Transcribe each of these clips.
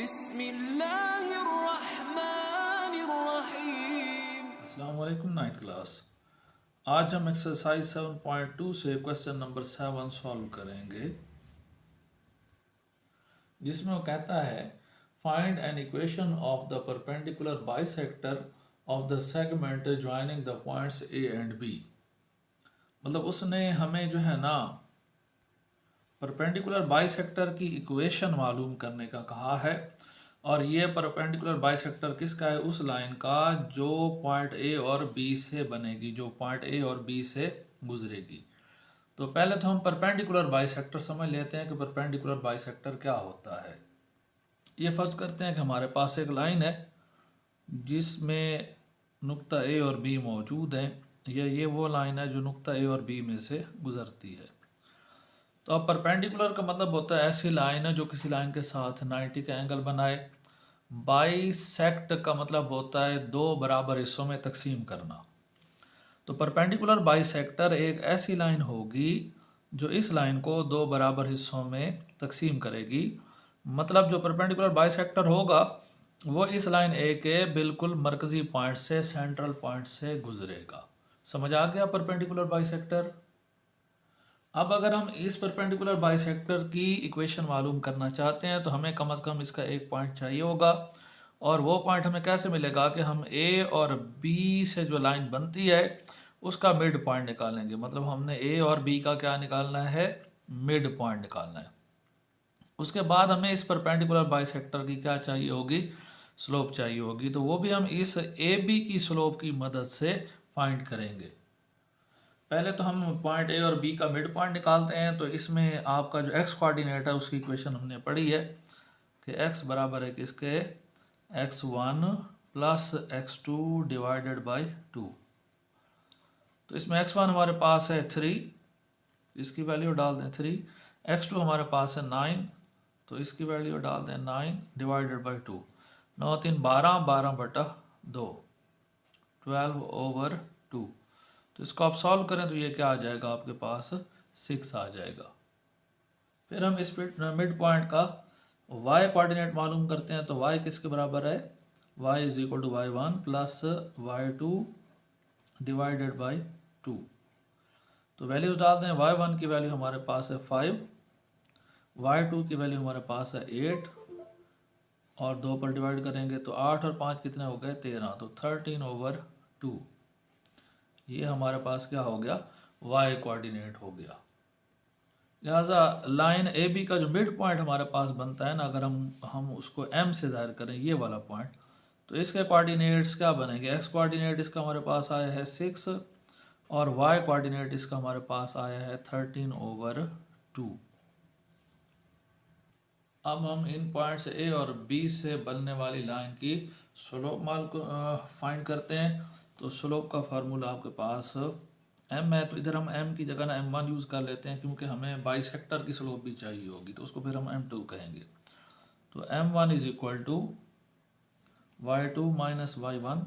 बिस्मिल्लाहिर्रहमानिर्रहीम। अस्सलाम वालेकुम नाइन्थ क्लास। आज हम एक्सरसाइज 7.2 से क्वेश्चन नंबर 7 सॉल्व करेंगे, जिसमें वो कहता है find an equation of the perpendicular bisector of the segment joining the points A and B. मतलब उसने हमें जो है ना परपेंडिकुलर बाइसेक्टर की इक्वेशन मालूम करने का कहा है, और ये परपेंडिकुलर बाइसेक्टर किसका है? उस लाइन का जो पॉइंट ए और बी से बनेगी, जो पॉइंट ए और बी से गुजरेगी। तो पहले तो हम परपेंडिकुलर बाइसेक्टर समझ लेते हैं कि परपेंडिकुलर बाइसेक्टर क्या होता है। ये फर्ज करते हैं कि हमारे पास एक लाइन है जिसमें नुक्ता ए और बी मौजूद हैं, या ये वो लाइन है जो नुक्ता ए और बी में से गुजरती है। तो अब परपेंडिकुलर का मतलब होता है ऐसी लाइन है जो किसी लाइन के साथ 90 का एंगल बनाए। बाइसेक्ट का मतलब होता है दो बराबर हिस्सों में तकसीम करना। तो परपेंडिकुलर बाइसेक्टर एक ऐसी लाइन होगी जो इस लाइन को दो बराबर हिस्सों में तकसीम करेगी। मतलब जो परपेंडिकुलर बाइसेक्टर होगा वो इस लाइन ए के बिल्कुल मरकजी पॉइंट से, सेंट्रल पॉइंट से गुजरेगा। समझ आ गया परपेंडिकुलर बाइसेक्टर? अब अगर हम इस परपेंडिकुलर बाइसेक्टर की इक्वेशन मालूम करना चाहते हैं तो हमें कम से कम इसका एक पॉइंट चाहिए होगा, और वो पॉइंट हमें कैसे मिलेगा कि हम ए और बी से जो लाइन बनती है उसका मिड पॉइंट निकालेंगे। मतलब हमने ए और बी का क्या निकालना है? मिड पॉइंट निकालना है। उसके बाद हमें इस परपेंडिकुलर बाइसेक्टर की क्या चाहिए होगी? स्लोप चाहिए होगी। तो वो भी हम इस ए बी की स्लोप की मदद से फाइंड करेंगे। पहले तो हम पॉइंट ए और बी का मिड पॉइंट निकालते हैं। तो इसमें आपका जो एक्स कोऑर्डिनेट है उसकी इक्वेशन हमने पढ़ी है कि एक्स बराबर है किसके? x1 plus x2 divided by 2। तो इसमें x1 हमारे पास है 3, इसकी वैल्यू डाल दें 3। x2 हमारे पास है 9, तो इसकी वैल्यू डाल दें 9 डिवाइडेड बाई 2। 9 3 12, 12/2, 12/2। तो इसको आप सॉल्व करें तो ये क्या आ जाएगा? आपके पास 6 आ जाएगा। फिर हम इस मिड पॉइंट का y कोऑर्डिनेट मालूम करते हैं। तो y किसके बराबर है? y is equal to y1 plus y2 divided by 2। तो वैल्यूज डाल दें। y1 की वैल्यू हमारे पास है 5, y2 की वैल्यू हमारे पास है 8, और 2 पर डिवाइड करेंगे तो 8 और 5 कितने हो गए? 13। तो 13/2 ये हमारे पास क्या हो गया? y कोऑर्डिनेट हो गया। लिहाजा लाइन ए बी का जो मिड पॉइंट हमारे पास बनता है ना, अगर हम उसको m से ज़ाहिर करें, ये वाला पॉइंट, तो इसके कोऑर्डिनेट्स क्या बनेंगे? x कोऑर्डिनेट इसका हमारे पास आया है 6, और y कोऑर्डिनेट इसका हमारे पास आया है 13/2। अब हम इन पॉइंट्स ए और बी से बनने वाली लाइन की स्लोप फाइंड करते हैं। तो स्लोप का फार्मूला आपके पास m है, तो इधर हम m की जगह ना m1 यूज़ कर लेते हैं, क्योंकि हमें बाइसेक्टर की स्लोप भी चाहिए होगी, तो उसको फिर हम m2 कहेंगे। तो m1 is equal to y2 minus y1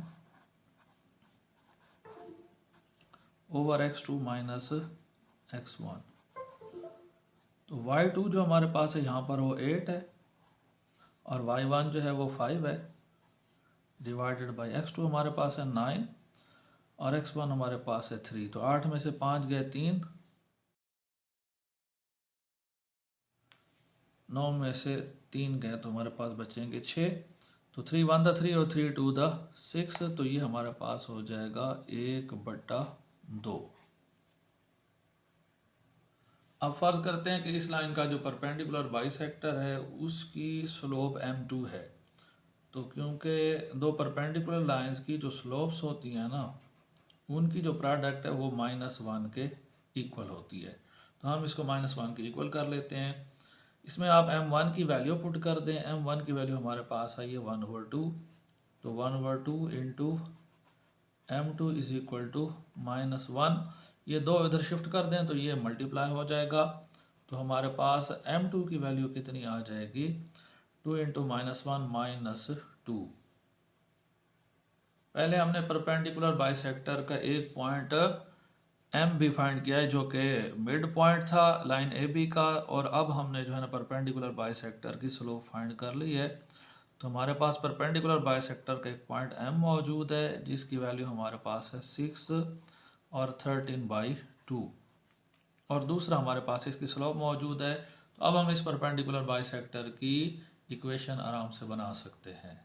over x2 minus x1। तो y2 जो हमारे पास है यहाँ पर वो 8 है, और y1 जो है वो 5 है, डिवाइडेड बाई x2 हमारे पास है 9, और x1 हमारे पास है 3। तो 8 में से 5 गए 3, 9 में से 3 गए तो हमारे पास बचेंगे 6। तो 3 1 द 3 और 3 2 द 6, तो ये हमारे पास हो जाएगा 1/2। अब फर्ज करते हैं कि इस लाइन का जो परपेंडिकुलर बाइसेक्टर है उसकी स्लोप m2 है। तो क्योंकि दो परपेंडिकुलर लाइंस की जो स्लोप्स होती हैं ना, उनकी जो प्रोडक्ट है वो -1 के इक्वल होती है। तो हम इसको -1 के इक्वल कर लेते हैं। इसमें आप m1 की वैल्यू पुट कर दें। m1 की वैल्यू हमारे पास आई है 1/2। तो 1/2 into m2 is equal to -1। ये दो इधर शिफ्ट कर दें तो ये मल्टीप्लाई हो जाएगा। तो हमारे पास m2 की वैल्यू कितनी आ जाएगी? 2 इंटू -1 -2। पहले हमने परपेंडिकुलर बाइसेक्टर का एक पॉइंट m भी फाइंड किया है जो कि मिड पॉइंट था लाइन ए बी का, और अब हमने जो है ना परपेंडिकुलर बाइसेक्टर की स्लोप फाइंड कर ली है। तो हमारे पास परपेंडिकुलर बाइसेक्टर का एक पॉइंट M मौजूद है जिसकी वैल्यू हमारे पास है 6 और 13/2, और दूसरा हमारे पास इसकी स्लोप मौजूद है। तो अब हम इस परपेंडिकुलर बाइसेक्टर की इक्वेशन आराम से बना सकते हैं।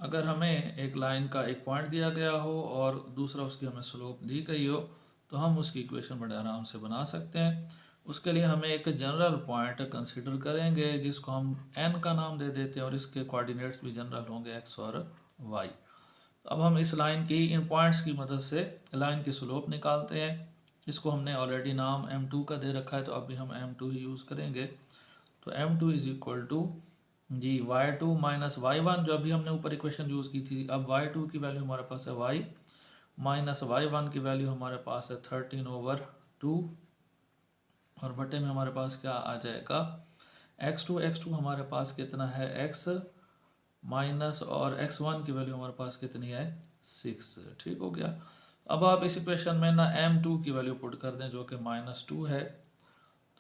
अगर हमें एक लाइन का एक पॉइंट दिया गया हो और दूसरा उसकी हमें स्लोप दी गई हो तो हम उसकी इक्वेशन बड़े आराम से बना सकते हैं। उसके लिए हमें एक जनरल पॉइंट कंसीडर करेंगे जिसको हम n का नाम दे देते हैं और इसके कोऑर्डिनेट्स भी जनरल होंगे x और y। अब हम इस लाइन की इन पॉइंट्स की मदद से लाइन की स्लोप निकालते हैं। इसको हमने ऑलरेडी नाम m2 का दे रखा है तो अभी हम m2 ही यूज़ करेंगे। तो m2 इज इक्वल टू जी y2 माइनस y1, जो अभी हमने ऊपर इक्वेशन यूज़ की थी। अब y2 की वैल्यू हमारे पास है y माइनस y1 की वैल्यू हमारे पास है 13/2, और बटे में हमारे पास क्या आ जाएगा x2 हमारे पास कितना है x माइनस, और x1 की वैल्यू हमारे पास कितनी है 6। ठीक हो गया। अब आप इस इक्वेशन में ना m2 की वैल्यू पुट कर दें जो कि -2 है,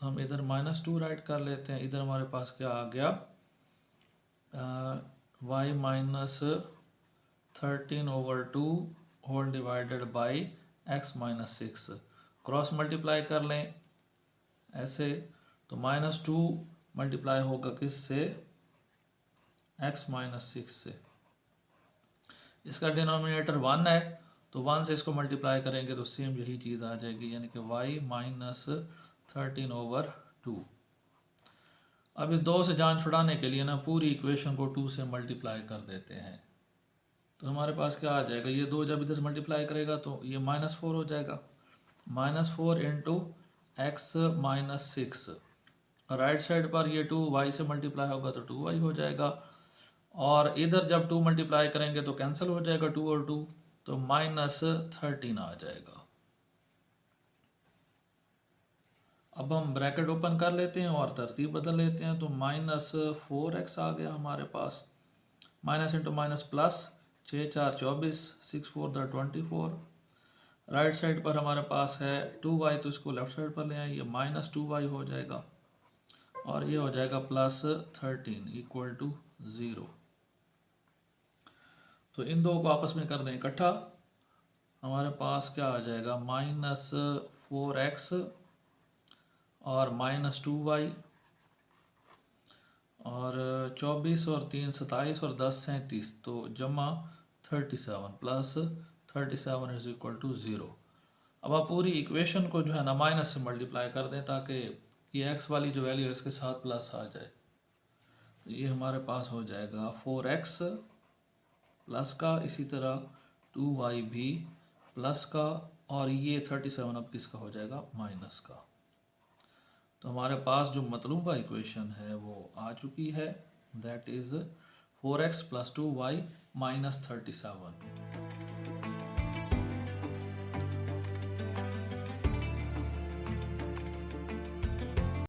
तो हम इधर -2 राइट कर लेते हैं। इधर हमारे पास क्या आ गया y minus 13/2 whole divided by x minus 6, cross multiply कर लें ऐसे, तो -2 मल्टीप्लाई होगा किससे x माइनस 6 से। इसका डिनोमिनेटर 1 है तो 1 से इसको मल्टीप्लाई करेंगे तो सेम यही चीज़ आ जाएगी, यानी कि y माइनस 13/2। अब इस 2 से जान छुड़ाने के लिए ना पूरी इक्वेशन को 2 से मल्टीप्लाई कर देते हैं। तो हमारे पास क्या आ जाएगा, ये 2 जब इधर से मल्टीप्लाई करेगा तो ये -4 हो जाएगा। -4 into x minus 6, right side पर ये 2y से मल्टीप्लाई होगा तो 2y हो जाएगा, और इधर जब 2 मल्टीप्लाई करेंगे तो कैंसिल हो जाएगा 2 और 2, तो -13 आ जाएगा। अब हम ब्रैकेट ओपन कर लेते हैं और तरतीब बदल लेते हैं, तो -4x आ गया हमारे पास, minus into minus plus, 6 4 24, 6 4 24। Right side पर हमारे पास है 2y, तो इसको लेफ्ट साइड पर ले आए, ये -2y हो जाएगा, और ये हो जाएगा +13 इक्वल टू 0। तो इन दो को आपस में कर दें इकट्ठा, हमारे पास क्या आ जाएगा -4x और -2y, और 24 और 3 27 और 10 37, तो जमा 37 प्लस 37 इज इक्वल टू 0। अब आप पूरी इक्वेशन को जो है ना माइनस से मल्टीप्लाई कर दें ताकि ये x वाली जो वैल्यू है इसके साथ प्लस आ जाए। ये हमारे पास हो जाएगा 4x प्लस का, इसी तरह 2y भी प्लस का, और ये 37 अब किसका हो जाएगा माइनस का। तो हमारे पास जो मतलूबा इक्वेशन है वो आ चुकी है, दैट इज़ 4x + 2y - 37।